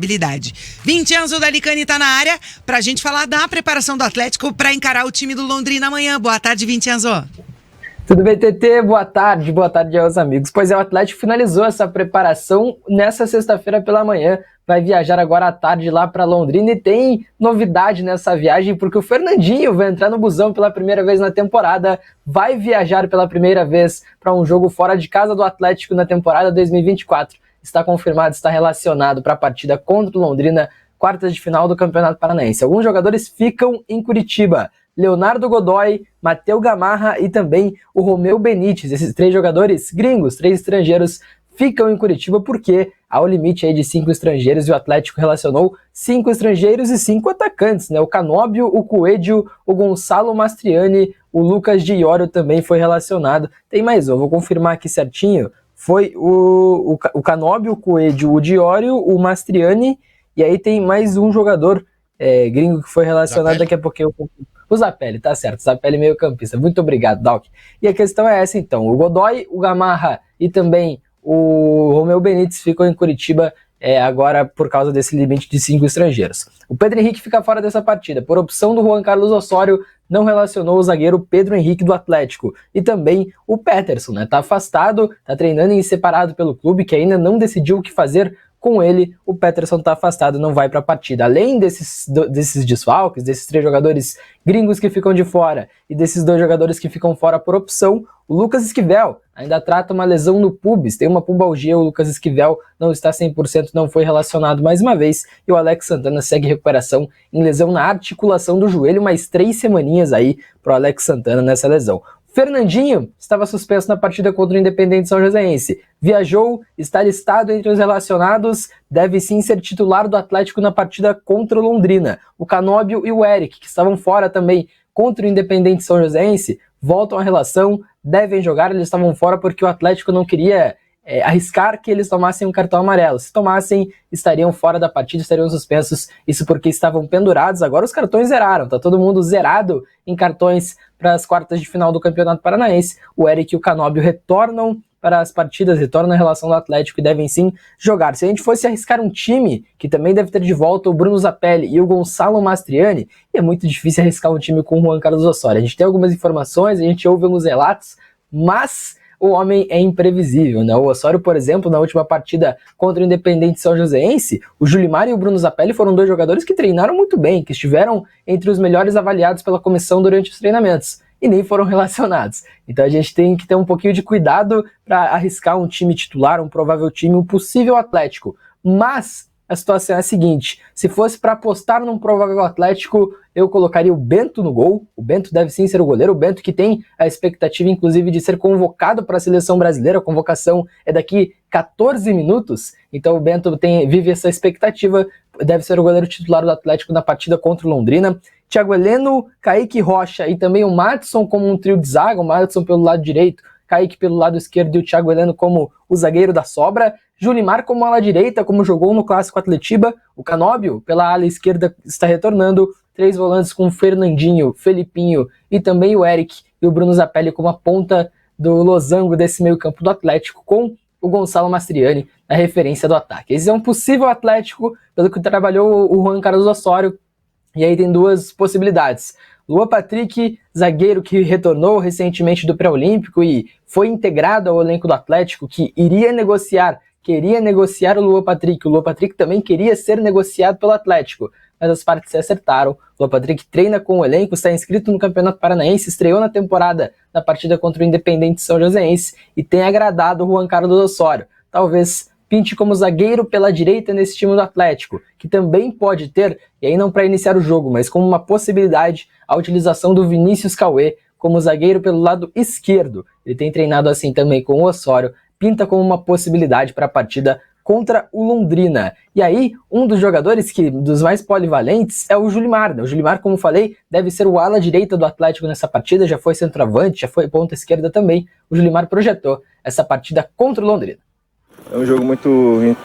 habilidade. Vincenzo Dalicani tá na área pra gente falar da preparação do Atlético para encarar o time do Londrina amanhã. Boa tarde, Vincenzo. Tudo bem, TT? Boa tarde aos amigos. Pois é, o Atlético finalizou essa preparação nessa sexta-feira pela manhã. Vai viajar agora à tarde lá para Londrina e tem novidade nessa viagem, porque o Fernandinho vai entrar no busão pela primeira vez na temporada, vai viajar pela primeira vez para um jogo fora de casa do Atlético na temporada 2024. Está confirmado, está relacionado para a partida contra o Londrina, quartas de final do Campeonato Paranaense. Alguns jogadores ficam em Curitiba: Leonardo Godoy, Matheus Gamarra e também o Romeu Benítez. Esses 3 jogadores gringos, 3 estrangeiros, ficam em Curitiba porque há o limite aí de 5 estrangeiros e o Atlético relacionou 5 estrangeiros e 5 atacantes, né? O Canóbio, o Coelho, o Gonçalo Mastriani, o Lucas Diório também foi relacionado. Tem mais um, vou confirmar aqui certinho. Foi o Canóbio, o Coelho, o Diório, o Mastriani, e aí tem mais um jogador gringo que foi relacionado daqui a pouquinho. O Zapelli, tá certo, Zapelli meio campista. Muito obrigado, Dalk. E a questão é essa então: o Godoy, o Gamarra e também o Romeu Benítez ficam em Curitiba agora por causa desse limite de 5 estrangeiros. O Pedro Henrique fica fora dessa partida. Por opção do Juan Carlos Osório, não relacionou o zagueiro Pedro Henrique do Atlético. E também o Peterson, né? Tá afastado, tá treinando em separado pelo clube, que ainda não decidiu o que fazer com ele. O Peterson tá afastado, não vai para a partida. Além desses desfalques, desses 3 jogadores gringos que ficam de fora e desses 2 jogadores que ficam fora por opção, o Lucas Esquivel ainda trata uma lesão no pubis, tem uma pubalgia. O Lucas Esquivel não está 100%, não foi relacionado mais uma vez, e o Alex Santana segue recuperação em lesão na articulação do joelho, mais 3 semaninhas aí pro Alex Santana nessa lesão. Fernandinho estava suspenso na partida contra o Independente São Joséense. Viajou, está listado entre os relacionados, deve sim ser titular do Atlético na partida contra o Londrina. O Canóbio e o Eric, que estavam fora também contra o Independente São Joséense, voltam à relação, devem jogar. Eles estavam fora porque o Atlético não queria arriscar que eles tomassem um cartão amarelo. Se tomassem, estariam fora da partida, estariam suspensos. Isso porque estavam pendurados. Agora os cartões zeraram, tá todo mundo zerado em cartões para as quartas de final do Campeonato Paranaense. O Eric e o Canóbio retornam para as partidas, retornam à relação do Atlético e devem sim jogar. Se a gente fosse arriscar um time que também deve ter de volta o Bruno Zapelli e o Gonçalo Mastriani, é muito difícil arriscar um time com o Juan Carlos Osório. A gente tem algumas informações, a gente ouve alguns relatos, mas o homem é imprevisível, né? O Osório, por exemplo, na última partida contra o Independente São Joséense, o Julimar e o Bruno Zapelli foram 2 jogadores que treinaram muito bem, que estiveram entre os melhores avaliados pela comissão durante os treinamentos, e nem foram relacionados. Então a gente tem que ter um pouquinho de cuidado para arriscar um time titular, um provável time, um possível Atlético. Mas a situação é a seguinte: se fosse para apostar num provável Atlético, eu colocaria o Bento no gol. O Bento deve sim ser o goleiro. O Bento que tem a expectativa, inclusive, de ser convocado para a seleção brasileira. A convocação é daqui 14 minutos. Então o Bento vive essa expectativa. Deve ser o goleiro titular do Atlético na partida contra o Londrina. Thiago Heleno, Kaique Rocha e também o Madison como um trio de zaga. O Madison pelo lado direito, Kaique pelo lado esquerdo e o Thiago Heleno como o zagueiro da sobra. Julimar como ala direita, como jogou no Clássico Atletiba. O Canóbio pela ala esquerda está retornando. 3 volantes com Fernandinho, Felipinho e também o Eric. E o Bruno Zapelli como a ponta do losango desse meio campo do Atlético, com o Gonçalo Mastriani na referência do ataque. Esse é um possível Atlético, pelo que trabalhou o Juan Carlos Osório. E aí tem 2 possibilidades. Luan Patrick, zagueiro que retornou recentemente do pré-olímpico e foi integrado ao elenco do Atlético, que queria negociar o Luan Patrick. O Luan Patrick também queria ser negociado pelo Atlético, mas as partes se acertaram. O Luan Patrick treina com o elenco, está inscrito no Campeonato Paranaense, estreou na temporada na partida contra o Independente São Joséense e tem agradado o Juan Carlos Osório. Talvez pinte como zagueiro pela direita nesse time do Atlético, que também pode ter, e aí não para iniciar o jogo, mas como uma possibilidade, a utilização do Vinícius Cauê como zagueiro pelo lado esquerdo. Ele tem treinado assim também com o Osório, pinta como uma possibilidade para a partida contra o Londrina. E aí, um dos jogadores dos mais polivalentes é o Julimar, né? O Julimar, como falei, deve ser o ala direita do Atlético nessa partida, já foi centroavante, já foi ponta esquerda também. O Julimar projetou essa partida contra o Londrina. É um jogo muito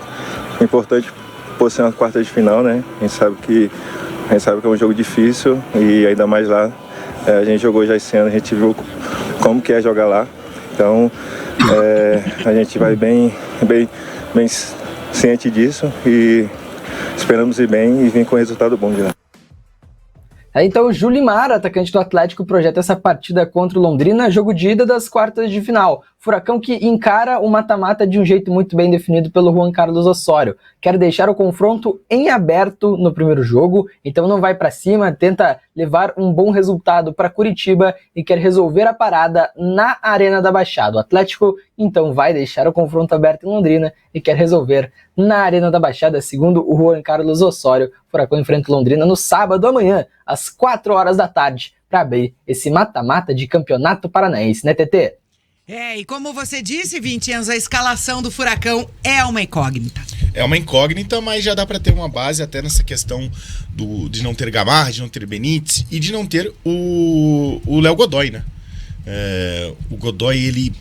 importante por ser uma quarta de final, né? A gente sabe que é um jogo difícil e ainda mais lá. A gente jogou já esse ano, a gente viu como que é jogar lá. Então, a gente vai bem ciente disso e esperamos ir bem e vir com resultado bom de lá. Então o Julimar, atacante do Atlético, projeta essa partida contra o Londrina, jogo de ida das quartas de final. Furacão que encara o mata-mata de um jeito muito bem definido pelo Juan Carlos Osório. Quer deixar o confronto em aberto no primeiro jogo, então não vai para cima, tenta levar um bom resultado para Curitiba e quer resolver a parada na Arena da Baixada. O Atlético então vai deixar o confronto aberto em Londrina e quer resolver na Arena da Baixada, segundo o Juan Carlos Osório. Furacão enfrenta o Londrina no sábado amanhã, às 4 horas da tarde, para abrir esse mata-mata de campeonato paranaense, né, TT? E como você disse, Vincenzo, a escalação do Furacão é uma incógnita. É uma incógnita, mas já dá para ter uma base até nessa questão de não ter Gamarra, de não ter Benítez e de não ter o Léo Godoy, né? O Godoy, ele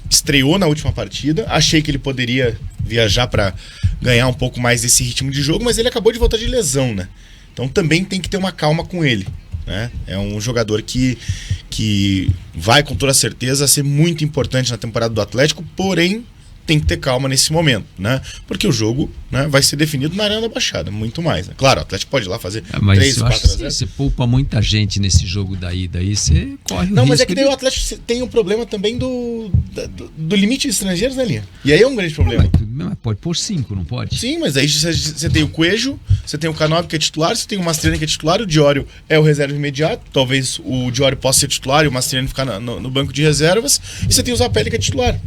estreou na última partida, achei que ele poderia viajar para ganhar um pouco mais desse ritmo de jogo, mas ele acabou de voltar de lesão, né? Então também tem que ter uma calma com ele, né? É um jogador que vai com toda certeza ser muito importante na temporada do Atlético, porém tem que ter calma nesse momento, né? Porque o jogo, né, vai ser definido na Arena da Baixada, muito mais, né? Claro, o Atlético pode ir lá fazer 3, 4 a 0. Você poupa muita gente nesse jogo daí você corre o risco. Não, mas é que daí o Atlético tem um problema também do limite de estrangeiros na linha. E aí é um grande problema. Mas pode pôr 5, não pode? Sim, mas aí você tem o Coelho, você tem o Canóbio que é titular, você tem o Mastriani que é titular, o Diório é o reserva imediato, talvez o Diório possa ser titular e o Mastriani ficar no banco de reservas, e você tem o Zapelli que é titular.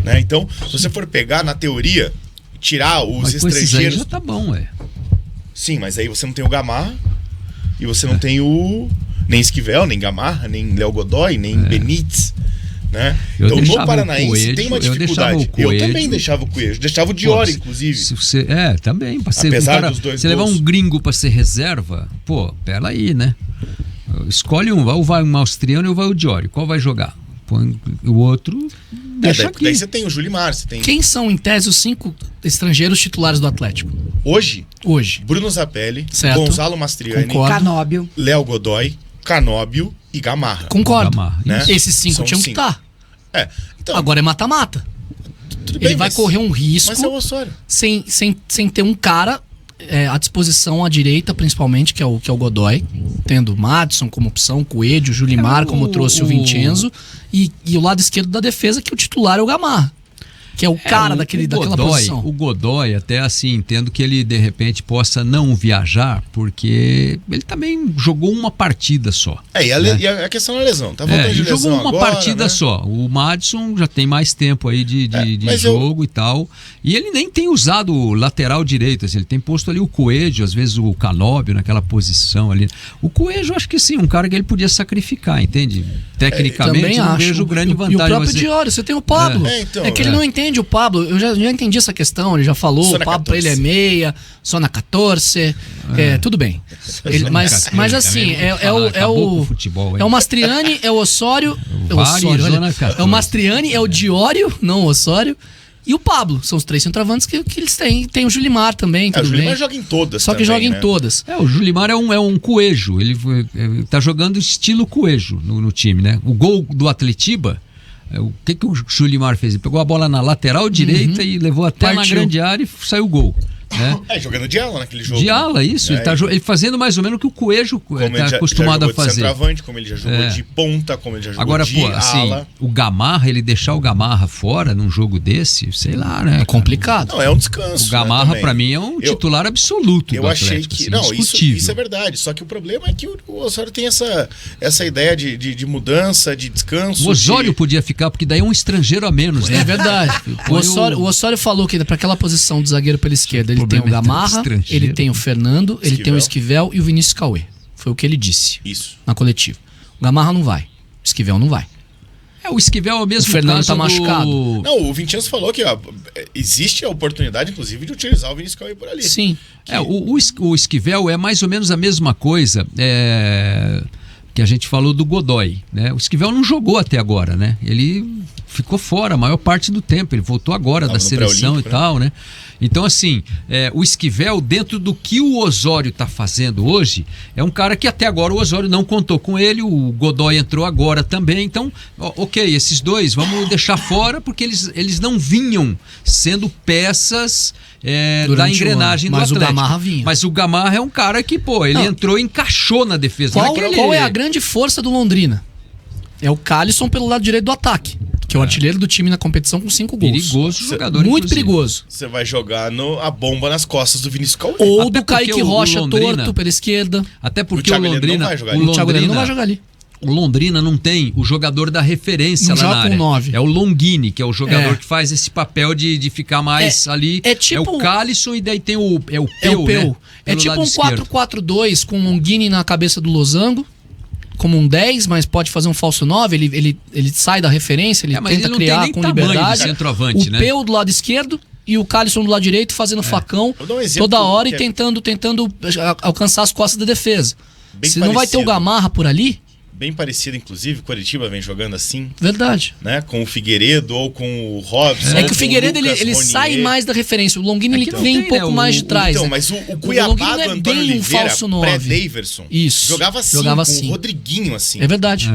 Né? Então, se você for pegar na teoria, tirar os mas estrangeiros. Já tá bom, Sim, mas aí você não tem o Gamarra e você não tem nem Esquivel, nem Gamarra, nem Léo Godoy, nem Benítez. Né? Então no Paranaense Coelho, tem uma dificuldade. Eu também deixava o Coelho, deixava o Diório, inclusive. Também. Apesar dos dois você levar um gringo pra ser reserva, pera aí, né? Escolhe um, ou vai o Mastriani ou vai o Diório. Qual vai jogar? Põe o outro. Deixa aqui. Daí você tem o Julimar, você tem... Quem são, em tese, os 5 estrangeiros titulares do Atlético? Hoje? Bruno Zapelli, certo. Gonzalo Mastriani, Canóbio, Léo Godoy, Canóbio e Gamarra. Concordo. Gamarra, né? Esses 5 tinham que estar. Então, agora é mata-mata. Ele vai correr um risco, mas é o Osório. sem ter um cara à disposição à direita, principalmente, que é o Godoy, tendo o Madison como opção, Coelho, o Julimar, como trouxe o Vincenzo, e o lado esquerdo da defesa, que o titular é o Gamarra, que é o cara daquela posição. O Godoy, até assim, entendo que ele de repente possa não viajar, porque ele também jogou uma partida só. E a questão da lesão, tá voltando de lesão jogou uma agora, partida né? só. O Madison já tem mais tempo aí de jogo e tal. E ele nem tem usado o lateral direito, assim, ele tem posto ali o Coelho, às vezes o Canóbio naquela posição ali. O Coelho, acho que sim, um cara que ele podia sacrificar, entende? Tecnicamente, não vejo grande vantagem. E o próprio Diório, você tem o Pablo. Que ele não entende o Pablo. Eu já entendi essa questão, ele já falou, o Pablo pra ele é meia, só na 14. Tudo bem. Mas assim, é o Mastriani, é o Osório. É o Mastriani, é o Diório, não o Osório. E o Pablo, são os 3 centroavantes que eles têm. Tem o Julimar também. O Julimar joga em todas. Só que joga em todas. O Julimar é um Coelho. Ele tá jogando estilo Coelho no time, né? O gol do Atletiba, o que o Julimar fez? Ele pegou a bola na lateral direita e levou até na grande área e saiu o gol. Né? Jogando de ala naquele jogo. De ala, isso. Ele fazendo mais ou menos o que o Coelho está acostumado a fazer. De centroavante, como ele já jogou de ponta, como ele já jogou agora, de ala. O Gamarra, ele deixar o Gamarra fora num jogo desse, sei lá, né? É complicado. Não, é um descanso. O Gamarra, pra mim, é um titular absoluto. Eu achei que. Não, isso é verdade. Só que o problema é que o Osório tem essa ideia de mudança, de descanso. O Osório podia ficar, porque daí é um estrangeiro a menos, né? É verdade. O Osório falou que para aquela posição de zagueiro pela esquerda, ele tem o Gamarra, ele tem o Fernando, ele tem o Esquivel e o Vinícius Cauê. Foi o que ele disse. Isso. Na coletiva. O Gamarra não vai. O Esquivel não vai. O Esquivel é o mesmo. O Fernando tá machucado. Não, o Vincenzo falou que existe a oportunidade, inclusive, de utilizar o Vinícius Cauê por ali. Sim. O Esquivel é mais ou menos a mesma coisa. que a gente falou do Godoy, né? O Esquivel não jogou até agora, né? Ele ficou fora a maior parte do tempo, ele voltou agora da seleção e tal, né? Então, assim, o Esquivel, dentro do que o Osório está fazendo hoje, é um cara que até agora o Osório não contou com ele, o Godoy entrou agora também, então, ok, esses dois vamos deixar fora, porque eles não vinham sendo peças da engrenagem do Atlético. Mas o Gamarra vinha. Mas o Gamarra é um cara que, ele entrou e encaixou na defesa. Qual é a grande força do Londrina? É o Calisson pelo lado direito do ataque, que é o artilheiro do time na competição com 5 gols. Perigoso jogador, muito perigoso. Você vai jogar a bomba nas costas do Vinícius Cauê. Ou do Kaique Rocha torto pela esquerda. Até porque o Londrina não vai jogar ali. O Londrina não tem o jogador da referência lá na área. Com 9. É o Longini, que é o jogador que faz esse papel de ficar mais ali. Tipo, é o Calisson e daí tem o Peu, né? É tipo um 4-4-2 com o Longini na cabeça do Losango. Como um 10, mas pode fazer um falso 9, ele sai da referência, ele tenta criar com liberdade. Centroavante, o Peu do lado esquerdo e o Calisson do lado direito fazendo facão toda hora e tentando alcançar as costas da defesa. Se não vai ter o Gamarra por ali... Bem parecido, inclusive, o Coritiba vem jogando assim. Verdade. Né? Com o Figueiredo ou com o Robson. É que o Figueiredo ele sai mais da referência. O Longini ele vem um pouco mais de trás. Então, mas o Cuiabá do Antônio Oliveira, pré-Daverson, jogava assim, com o Rodriguinho assim. É verdade.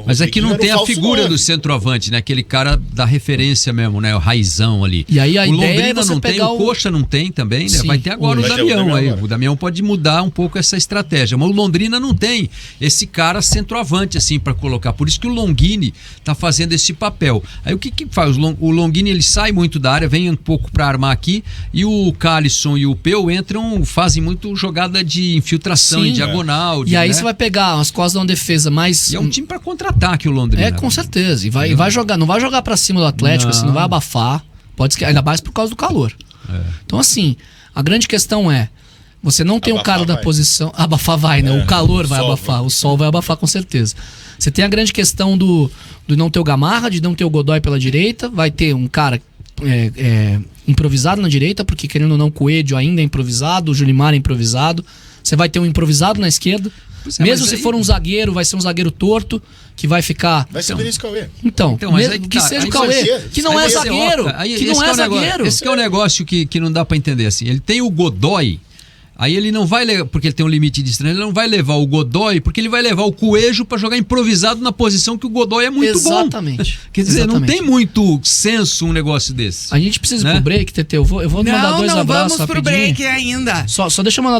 Mas aqui não tem a figura do centroavante, né? Aquele cara da referência mesmo, né? O raizão ali. E aí o Londrina não tem, o Coxa não tem também, né? Vai ter agora o Damião aí. O Damião pode mudar um pouco essa estratégia. Mas o Londrina não tem esse cara centroavante assim para colocar. Por isso que o Longini tá fazendo esse papel. Aí o que faz? O Longini ele sai muito da área, vem um pouco para armar aqui e o Calisson e o Peu fazem muito jogada de infiltração em diagonal. E aí você vai pegar as costas de uma defesa mais... E é um time para contra-ataque o Londrina. Com certeza. E vai jogar, não vai jogar para cima do Atlético, assim, não vai abafar. Ainda mais por causa do calor. Então assim, a grande questão você não tem o cara da posição... Abafar vai, né? O calor vai abafar, o sol vai abafar com certeza. Você tem a grande questão do não ter o Gamarra, de não ter o Godoy pela direita. Vai ter um cara improvisado na direita, porque querendo ou não, o Coelho ainda é improvisado, o Julimar é improvisado. Você vai ter um improvisado na esquerda. Mesmo se for um zagueiro, vai ser um zagueiro torto, que vai ficar... Vai ser o Vinícius Cauê. Então que seja o Cauê, que não é zagueiro. Que não é zagueiro. Esse que é o negócio que não dá pra entender assim. Ele tem o Godoy... Aí ele não vai levar, porque ele tem um limite de estranho, ele não vai levar o Godoy, porque ele vai levar o Coelho para jogar improvisado na posição que o Godoy é muito bom. Exatamente. Quer dizer, não tem muito senso um negócio desse. A gente precisa ir pro break, Tetê. Eu vou mandar 2 abraços rapidinho. Não, vamos pro break ainda. Só deixa eu mandar 2